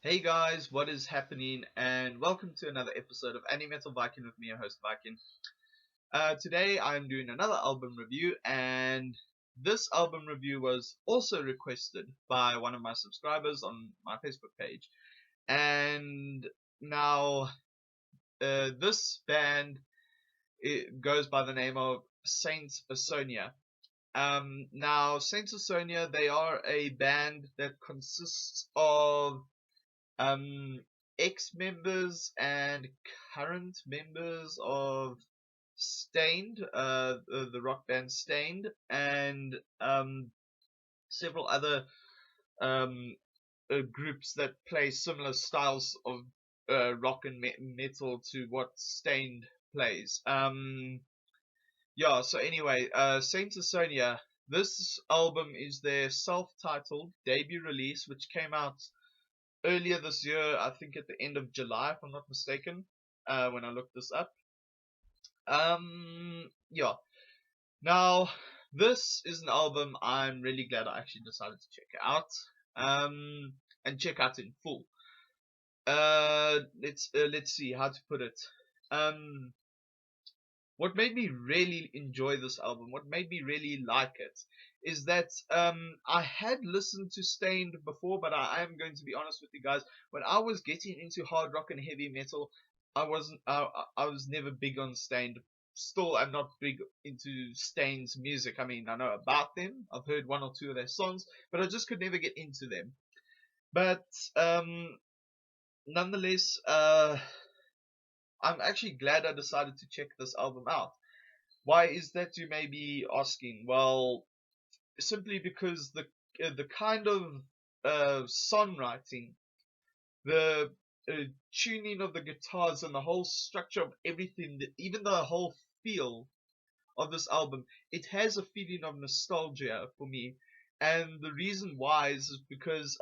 Hey guys, what is happening? And welcome to another episode of Anime Metal Viking with me, your host Viking. Today I'm doing another album review, and this album review was also requested by one of my subscribers on my Facebook page. And now, this band it goes by the name of Saint Asonia. Now, Saint Asonia, they are a band that consists of um, ex-members and current members of Stained, the rock band Stained, and several other um, groups that play similar styles of rock and metal to what Stained plays. Yeah, so anyway, Saint Asonia, this album is their self-titled debut release, which came out earlier this year, I think at the end of July, if I'm not mistaken, when I looked this up. Yeah. Now, this is an album I'm really glad I actually decided to check out, and check out in full. Let's see how to put it. Um, what made me really enjoy this album, what made me really like it, is that I had listened to Stained before, but I am going to be honest with you guys. When I was getting into hard rock and heavy metal, I wasn't. I was never big on Stained. Still, I'm not big into Stained's music. I mean, I know about them. I've heard one or two of their songs, but I just could never get into them. But nonetheless, I'm actually glad I decided to check this album out. Why is that, you may be asking? Well, simply because the kind of songwriting, the tuning of the guitars, and the whole structure of everything, even the whole feel of this album, it has a feeling of nostalgia for me. And the reason why is because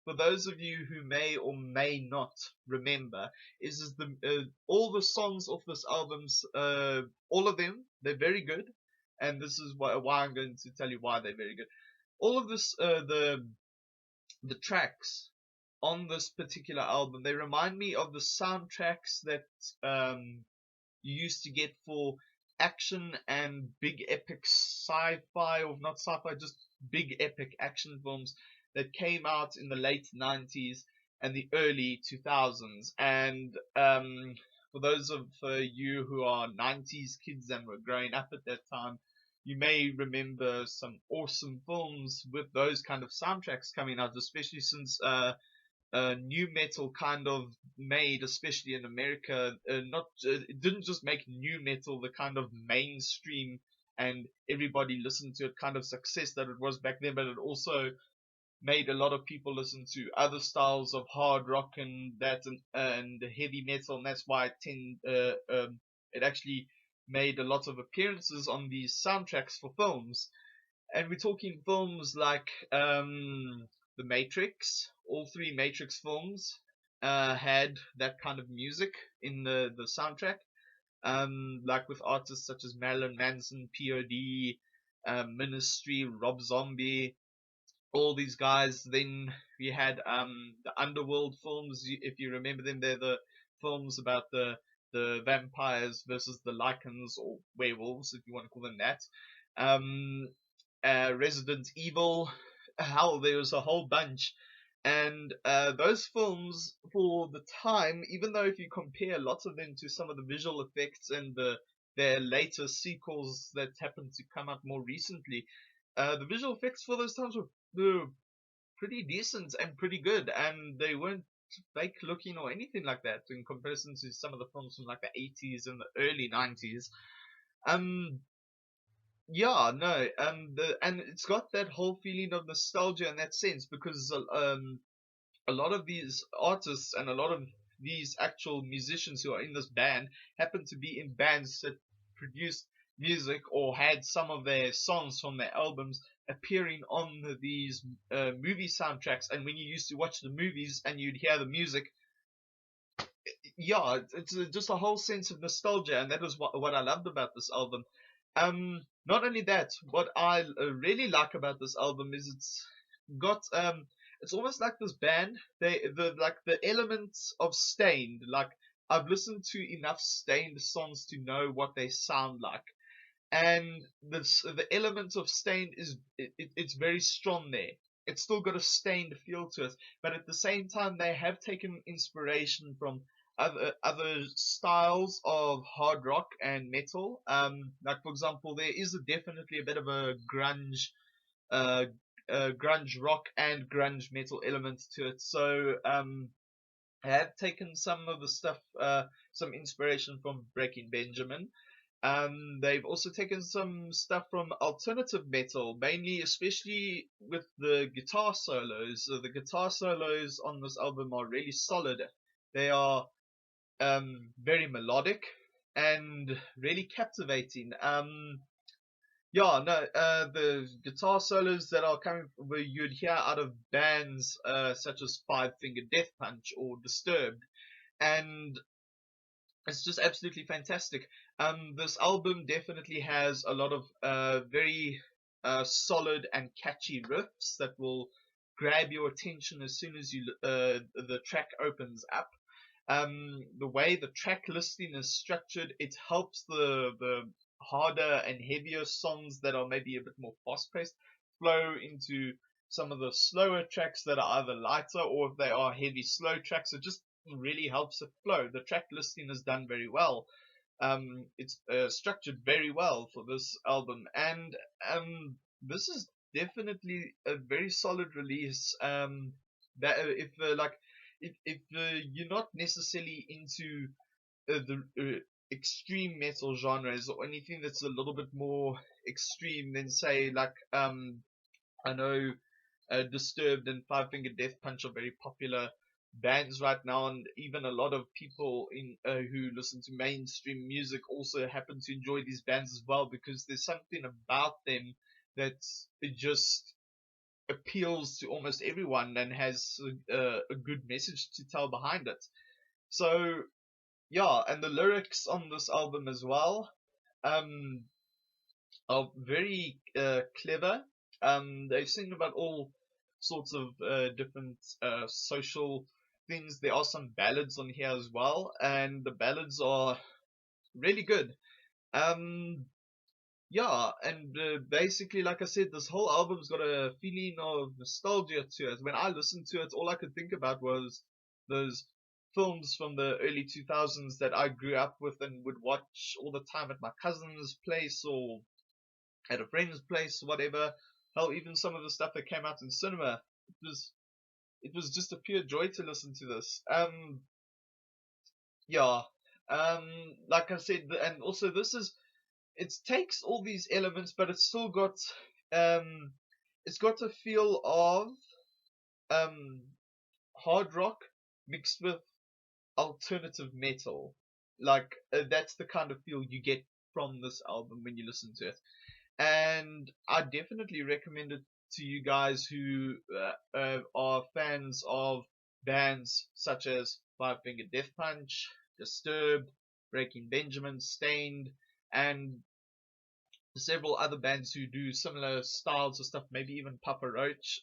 for those of you who may or may not remember, is the all the songs off this album's all of them, they're very good, and this is why I'm going to tell you why they're very good. All of this the tracks on this particular album, they remind me of the soundtracks that you used to get for action and big epic sci-fi, or not sci-fi, just big epic action films that came out in the late 90s and the early 2000s. And for those of you who are 90s kids and were growing up at that time, you may remember some awesome films with those kind of soundtracks coming out, especially since new metal kind of made, especially in America, not it didn't just make new metal the kind of mainstream and everybody listened to it kind of success that it was back then, but it also made a lot of people listen to other styles of hard rock and that, and heavy metal, and that's why it actually made a lot of appearances on these soundtracks for films. And we're talking films like The Matrix. All three Matrix films had that kind of music in the soundtrack. Like with artists such as Marilyn Manson, POD, Ministry, Rob Zombie, all these guys. Then we had the Underworld films, if you remember them. They're the films about the vampires versus the Lycans, or werewolves, if you want to call them that. Um, Resident Evil. Hell, there was a whole bunch. And those films, for the time, even though if you compare lots of them to some of the visual effects and their later sequels that happened to come out more recently, the visual effects for those times were pretty decent and pretty good, and they weren't fake looking or anything like that in comparison to some of the films from like the 80s and the early 90s. Um, yeah, no, and it's got that whole feeling of nostalgia in that sense, because a lot of these artists and a lot of these actual musicians who are in this band happen to be in bands that produced music or had some of their songs from their albums appearing on these movie soundtracks. And when you used to watch the movies and you'd hear the music, yeah, it's just a whole sense of nostalgia, and that was what I loved about this album. Not only that, what I really like about this album is it's got it's almost like this band. The elements of Stained. Like I've listened to enough Stained songs to know what they sound like, and the elements of Stained it's very strong there. It's still got a Stained feel to it, but at the same time they have taken inspiration from other styles of hard rock and metal. Like for example, there is definitely a bit of a uh, grunge rock and grunge metal elements to it. So I have taken some of the stuff, some inspiration from Breaking Benjamin. They've also taken some stuff from alternative metal, mainly, especially with the guitar solos. So the guitar solos on this album are really solid. They are very melodic and really captivating. Yeah, no, the guitar solos that are coming where you'd hear out of bands such as Five Finger Death Punch or Disturbed, and it's just absolutely fantastic. This album definitely has a lot of very solid and catchy riffs that will grab your attention as soon as the track opens up. The way the track listing is structured, it helps the harder and heavier songs that are maybe a bit more fast paced flow into some of the slower tracks that are either lighter, or if they are heavy slow tracks, it just really helps it flow. The track listing is done very well. It's structured very well for this album, and this is definitely a very solid release. That if like if you're not necessarily into the extreme metal genres or anything that's a little bit more extreme than say like I know Disturbed and Five Finger Death Punch are very popular bands right now, and even a lot of people in who listen to mainstream music also happen to enjoy these bands as well, because there's something about them that it just appeals to almost everyone and has a good message to tell behind it. So yeah, and the lyrics on this album as well um, are very clever. They sing about all sorts of different social things. There are some ballads on here as well, and the ballads are really good. Um, yeah, and basically, like I said, this whole album's got a feeling of nostalgia to it. When I listened to it, all I could think about was those films from the early 2000s that I grew up with and would watch all the time at my cousin's place or at a friend's place, whatever. Hell, even some of the stuff that came out in cinema. It was just a pure joy to listen to this. Yeah. Like I said, and also this is it takes all these elements, but um, it's got a feel of um hard rock mixed with alternative metal. Like that's the kind of feel you get from this album when you listen to it, and I definitely recommend it to you guys who are fans of bands such as Five Finger Death Punch, Disturbed, Breaking Benjamin, Stained, and several other bands who do similar styles of stuff, maybe even Papa Roach.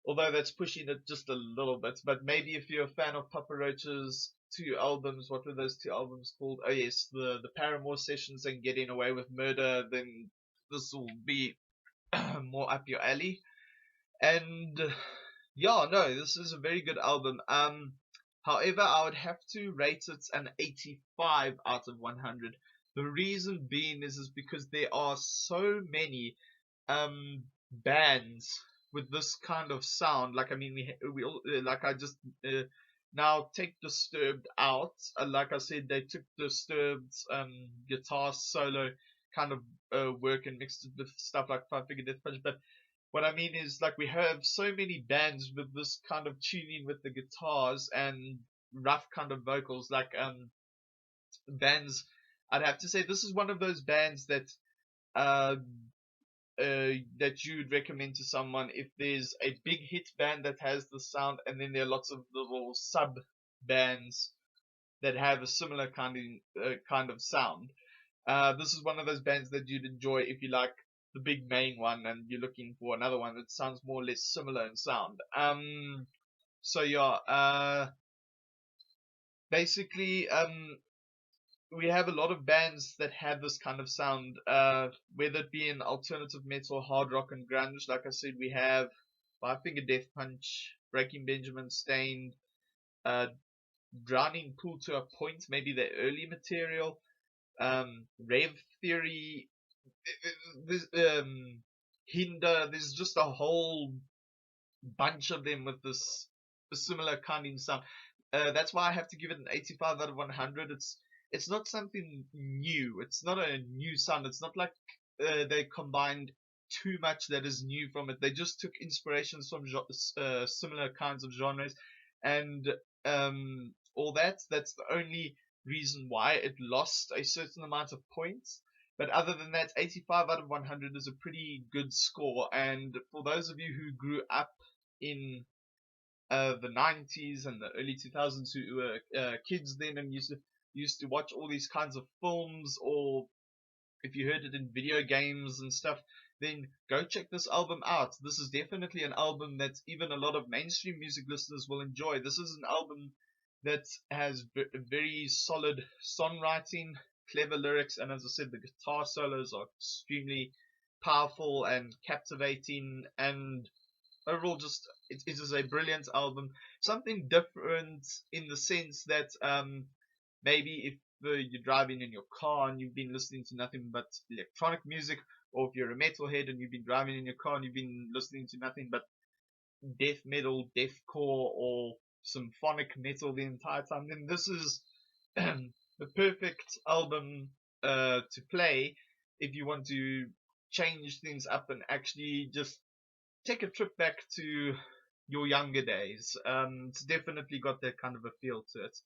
Although that's pushing it just a little bit, but maybe if you're a fan of Papa Roach's two albums, what were those two albums called? Oh yes, the Paramore Sessions and Getting Away with Murder, then this will be more up your alley. And yeah, no, this is a very good album. However, I would have to rate it an 85 out of 100. The reason being is because there are so many bands with this kind of sound. Like I mean, we all like I just now take Disturbed out. Like I said, they took Disturbed's guitar solo kind of work and mixed it with stuff like Five Finger Death Punch. But what I mean is, like, we have so many bands with this kind of tuning with the guitars and rough kind of vocals, like bands. I'd have to say this is one of those bands uh, that you'd recommend to someone if there's a big hit band that has the sound, and then there are lots of little sub bands that have a similar kind of sound. This is one of those bands that you'd enjoy if you like the big main one, and you're looking for another one that sounds more or less similar in sound. So yeah, basically, we have a lot of bands that have this kind of sound, whether it be in alternative metal, hard rock, and grunge. Like I said, we have Five Finger Death Punch, Breaking Benjamin, Stained, uh, Drowning Pool to a point, maybe the early material, Rev Theory, Hinder. There's just a whole bunch of them with this similar kind of sound. That's why I have to give it an 85 out of 100. It's not something new. It's not a new sound. It's not like they combined too much that is new from it. They just took inspirations from similar kinds of genres, and all that. That's the only reason why it lost a certain amount of points. But other than that, 85 out of 100 is a pretty good score. And for those of you who grew up in the 90s and the early 2000s, who were kids then and used to watch all these kinds of films, or if you heard it in video games and stuff, then go check this album out. This is definitely an album that even a lot of mainstream music listeners will enjoy. This is an album that has very solid songwriting, clever lyrics, and as I said, the guitar solos are extremely powerful and captivating, and overall, just it is a brilliant album. Something different in the sense that maybe if you're driving in your car and you've been listening to nothing but electronic music, or if you're a metalhead and you've been driving in your car and you've been listening to nothing but death metal, deathcore, or symphonic metal the entire time, then this is the perfect album to play if you want to change things up and actually just take a trip back to your younger days. It's definitely got that kind of a feel to it.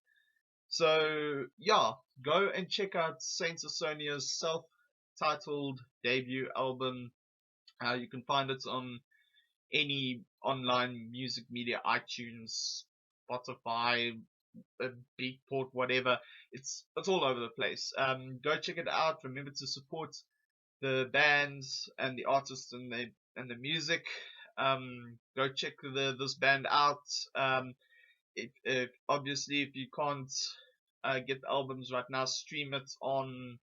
So yeah, go and check out Saint Asonia's self-titled debut album. You can find it on any online music media, iTunes, Spotify, Beatport, whatever. It's all over the place. Go check it out. Remember to support the bands and the artists and the music. Go check this band out. If obviously if you can't get the albums right now, stream it on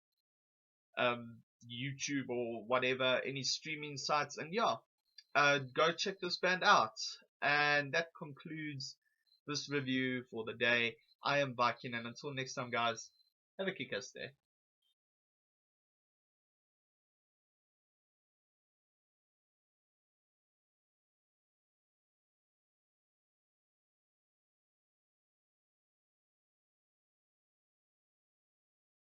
YouTube or whatever, any streaming sites. And yeah, go check this band out. And that concludes this review for the day. I am Viking, and until next time, guys, have a kick-ass day.